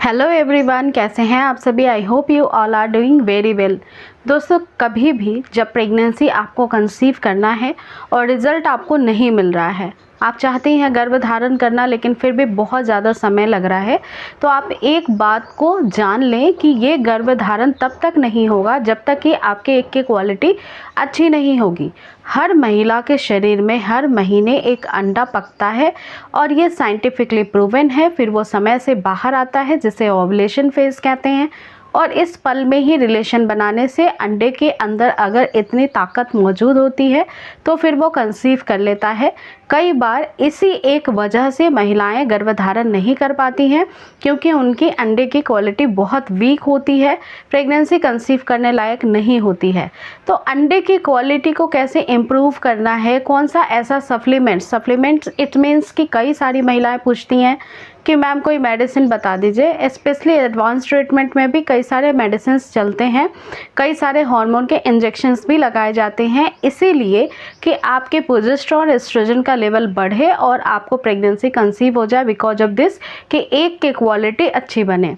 Hello everyone, कैसे हैं आप सभी। I hope you all are doing very well. दोस्तों, कभी भी जब प्रेगनेंसी आपको कंसीव करना है और रिज़ल्ट आपको नहीं मिल रहा है, आप चाहते हैं गर्भ धारण करना लेकिन फिर भी बहुत ज़्यादा समय लग रहा है, तो आप एक बात को जान लें कि ये गर्भ धारण तब तक नहीं होगा जब तक कि आपके एग की क्वालिटी अच्छी नहीं होगी। हर महिला के शरीर में हर महीने एक अंडा पकता है और ये साइंटिफिकली प्रूवन है। फिर वो समय से बाहर आता है जिसे ओवुलेशन फेज कहते हैं, और इस पल में ही रिलेशन बनाने से अंडे के अंदर अगर इतनी ताकत मौजूद होती है तो फिर वो कंसीव कर लेता है। कई बार इसी एक वजह से महिलाएं गर्भधारण नहीं कर पाती हैं, क्योंकि उनकी अंडे की क्वालिटी बहुत वीक होती है, प्रेगनेंसी कंसीव करने लायक नहीं होती है। तो अंडे की क्वालिटी को कैसे इम्प्रूव करना है, कौन सा ऐसा सप्लीमेंट्स इट मीन्स कि कई सारी महिलाएं पूछती हैं कि मैम कोई मेडिसिन बता दीजिए। स्पेशली एडवांस ट्रीटमेंट में भी कई सारे मेडिसिन चलते हैं, कई सारे हार्मोन के इंजेक्शंस भी लगाए जाते हैं, इसीलिए कि आपके प्रोजेस्टेरोन एस्ट्रोजन का लेवल बढ़े और आपको प्रेगनेंसी कंसीव हो जाए। बिकॉज ऑफ दिस कि एग की क्वालिटी अच्छी बने।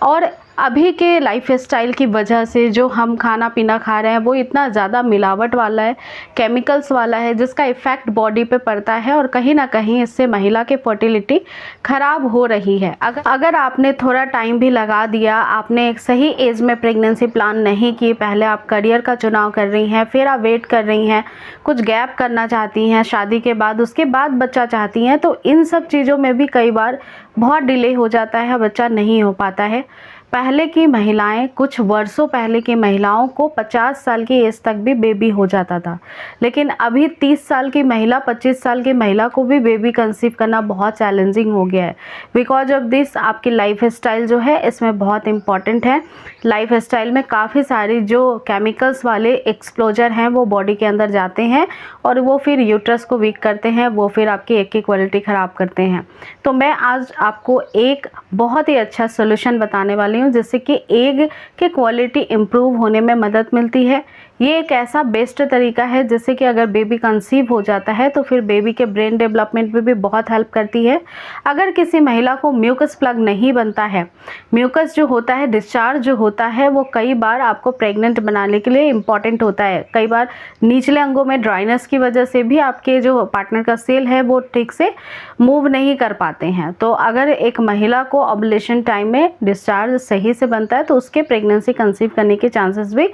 और अभी के लाइफ स्टाइल की वजह से जो हम खाना पीना खा रहे हैं वो इतना ज़्यादा मिलावट वाला है, केमिकल्स वाला है, जिसका इफ़ेक्ट बॉडी पे पड़ता है और कहीं ना कहीं इससे महिला की फर्टिलिटी ख़राब हो रही है। अगर आपने थोड़ा टाइम भी लगा दिया, आपने एक सही एज में प्रेगनेंसी प्लान नहीं की, पहले आप करियर का चुनाव कर रही हैं, फिर आप वेट कर रही हैं, कुछ गैप करना चाहती हैं शादी के बाद, उसके बाद बच्चा चाहती हैं, तो इन सब चीज़ों में भी कई बार बहुत डिले हो जाता है, बच्चा नहीं हो पाता है। पहले की महिलाएं, कुछ वर्षों पहले की महिलाओं को 50 साल की एज तक भी बेबी हो जाता था, लेकिन अभी 30 साल की महिला, 25 साल की महिला को भी बेबी कंसीव करना बहुत चैलेंजिंग हो गया है। बिकॉज ऑफ दिस आपकी लाइफ स्टाइल जो है इसमें बहुत इम्पॉर्टेंट है। लाइफ स्टाइल में काफ़ी सारी जो केमिकल्स वाले एक्सपोजर हैं वो बॉडी के अंदर जाते हैं और वो फिर यूट्रस को वीक करते हैं, वो फिर आपकी एग की क्वालिटी ख़राब करते हैं। तो मैं आज आपको एक बहुत ही अच्छा सोल्यूशन बताने वाली हूँ जिससे कि एग की क्वालिटी इम्प्रूव होने में मदद मिलती है। ये एक ऐसा बेस्ट तरीका है जिससे कि अगर बेबी कंसीव हो जाता है तो फिर बेबी के ब्रेन डेवलपमेंट में भी बहुत हेल्प करती है। अगर किसी महिला को म्यूकस प्लग नहीं बनता है, म्यूकस जो होता है, डिस्चार्ज जो होता है, वो कई बार आपको प्रेग्नेंट बनाने के लिए इम्पॉर्टेंट होता है। कई बार निचले अंगों में ड्राइनेस की वजह से भी आपके जो पार्टनर का सेल है वो ठीक से मूव नहीं कर पाते हैं। तो अगर एक महिला को ओवुलेशन टाइम में डिस्चार्ज सही से बनता है तो उसके प्रेगनेंसी कंसीव करने के चांसेस भी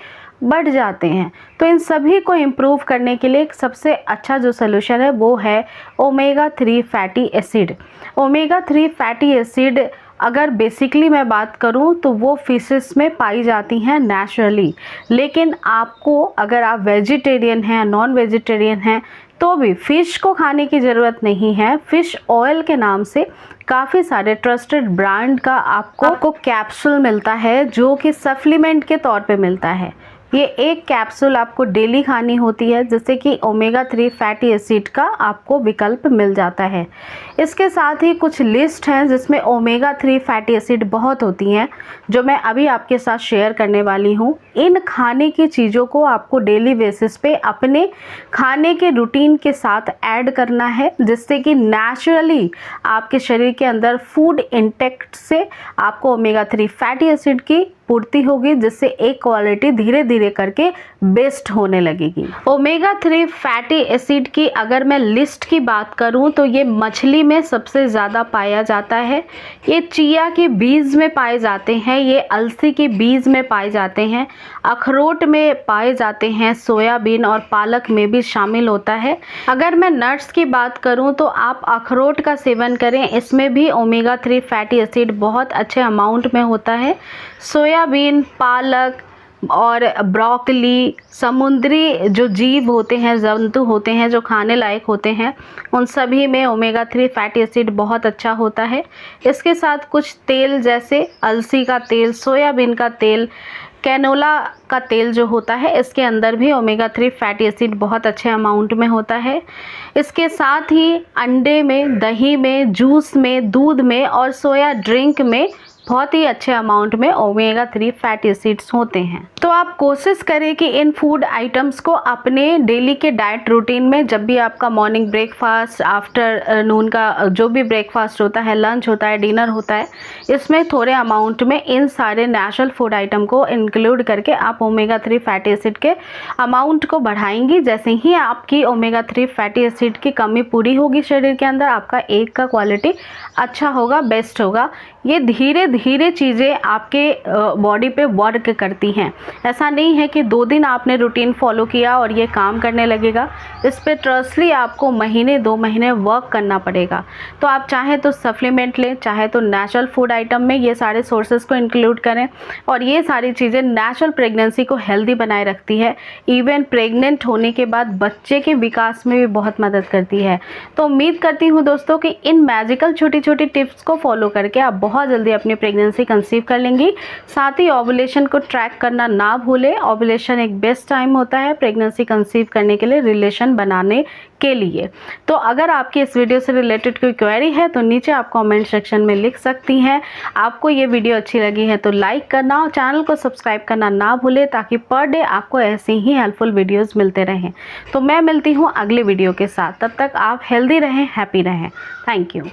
बढ़ जाते हैं। तो इन सभी को इम्प्रूव करने के लिए सबसे अच्छा जो सोल्यूशन है वो है omega 3 fatty acid. Omega 3 fatty acid अगर बेसिकली मैं बात करूं तो वो फिशेस में पाई जाती हैं नेचुरली, लेकिन आपको अगर आप वेजिटेरियन हैं, नॉन वेजिटेरियन हैं, तो भी फ़िश को खाने की ज़रूरत नहीं है। फ़िश ऑयल के नाम से काफ़ी सारे ट्रस्टेड ब्रांड का आपको कैप्सूल मिलता है जो कि सप्लीमेंट के तौर पे मिलता है। ये एक कैप्सूल आपको डेली खानी होती है जिससे कि ओमेगा 3 फैटी एसिड का आपको विकल्प मिल जाता है। इसके साथ ही कुछ लिस्ट हैं जिसमें ओमेगा 3 फैटी एसिड बहुत होती हैं, जो मैं अभी आपके साथ शेयर करने वाली हूँ। इन खाने की चीज़ों को आपको डेली बेसिस पे अपने खाने के रूटीन के साथ ऐड करना है, जिससे कि नेचुरली आपके शरीर के अंदर फूड इंटेक्ट से आपको ओमेगा 3 फैटी एसिड की पूर्ति होगी, जिससे एक क्वालिटी धीरे धीरे करके बेस्ट होने लगेगी। ओमेगा 3 फैटी एसिड की अगर मैं लिस्ट की बात करूं तो ये मछली में सबसे ज़्यादा पाया जाता है, ये चिया के बीज में पाए जाते हैं, ये अलसी के बीज में पाए जाते हैं, अखरोट में पाए जाते हैं, सोयाबीन और पालक में भी शामिल होता है। अगर मैं नट्स की बात करूं तो आप अखरोट का सेवन करें, इसमें भी ओमेगा 3 फैटी एसिड बहुत अच्छे अमाउंट में होता है। सोयाबीन, पालक और ब्रोकली, समुद्री जो जीव होते हैं, जंतु होते हैं जो खाने लायक होते हैं, उन सभी में ओमेगा 3 फैटी एसिड बहुत अच्छा होता है। इसके साथ कुछ तेल जैसे अलसी का तेल, सोयाबीन का तेल, कैनोला का तेल जो होता है, इसके अंदर भी ओमेगा 3 फैटी एसिड बहुत अच्छे अमाउंट में होता है। इसके साथ ही अंडे में, दही में, जूस में, दूध में और सोया ड्रिंक में बहुत ही अच्छे अमाउंट में ओमेगा 3 फैटी एसिड्स होते हैं। तो आप कोशिश करें कि इन फूड आइटम्स को अपने डेली के डाइट रूटीन में, जब भी आपका मॉर्निंग ब्रेकफास्ट, आफ्टरनून का जो भी ब्रेकफास्ट होता है, लंच होता है, डिनर होता है, इसमें थोड़े अमाउंट में इन सारे नेचुरल फूड आइटम को इंक्लूड करके आप ओमेगा 3 फैटी एसिड के अमाउंट को बढ़ाएंगी। जैसे ही आपकी ओमेगा 3 फैटी एसिड की कमी पूरी होगी शरीर के अंदर, आपका एग का क्वालिटी अच्छा होगा, बेस्ट होगा। ये धीरे धीरे चीज़ें आपके बॉडी पे वर्क करती हैं। ऐसा नहीं है कि 2 दिन आपने रूटीन फॉलो किया और ये काम करने लगेगा। इस पे ट्रस्टली आपको महीने 2 महीने वर्क करना पड़ेगा। तो आप चाहे तो सप्लीमेंट लें, चाहे तो नेचुरल फूड आइटम में ये सारे सोर्सेज को इंक्लूड करें, और ये सारी चीज़ें नेचुरल प्रेगनेंसी को हेल्दी बनाए रखती है। इवन प्रेग्नेंट होने के बाद बच्चे के विकास में भी बहुत मदद करती है। तो उम्मीद करती हूँ दोस्तों कि इन मैजिकल छोटी छोटी टिप्स को फॉलो करके आप बहुत जल्दी अपनी प्रेगनेंसी कंसीव कर लेंगी। साथ ही ओव्यूलेशन को ट्रैक करना ना भूलें। ओव्यूलेशन एक बेस्ट टाइम होता है प्रेगनेंसी कंसीव करने के लिए, रिलेशन बनाने के लिए। तो अगर आपकी इस वीडियो से रिलेटेड कोई क्वेरी है तो नीचे आप कमेंट सेक्शन में लिख सकती हैं। आपको ये वीडियो अच्छी लगी है तो लाइक करना और चैनल को सब्सक्राइब करना ना भूलें, ताकि पर डे आपको ऐसे ही हेल्पफुल वीडियोस मिलते रहें। तो मैं मिलती हूँ अगले वीडियो के साथ। तब तक आप हेल्दी रहें, हैप्पी रहें। Thank you.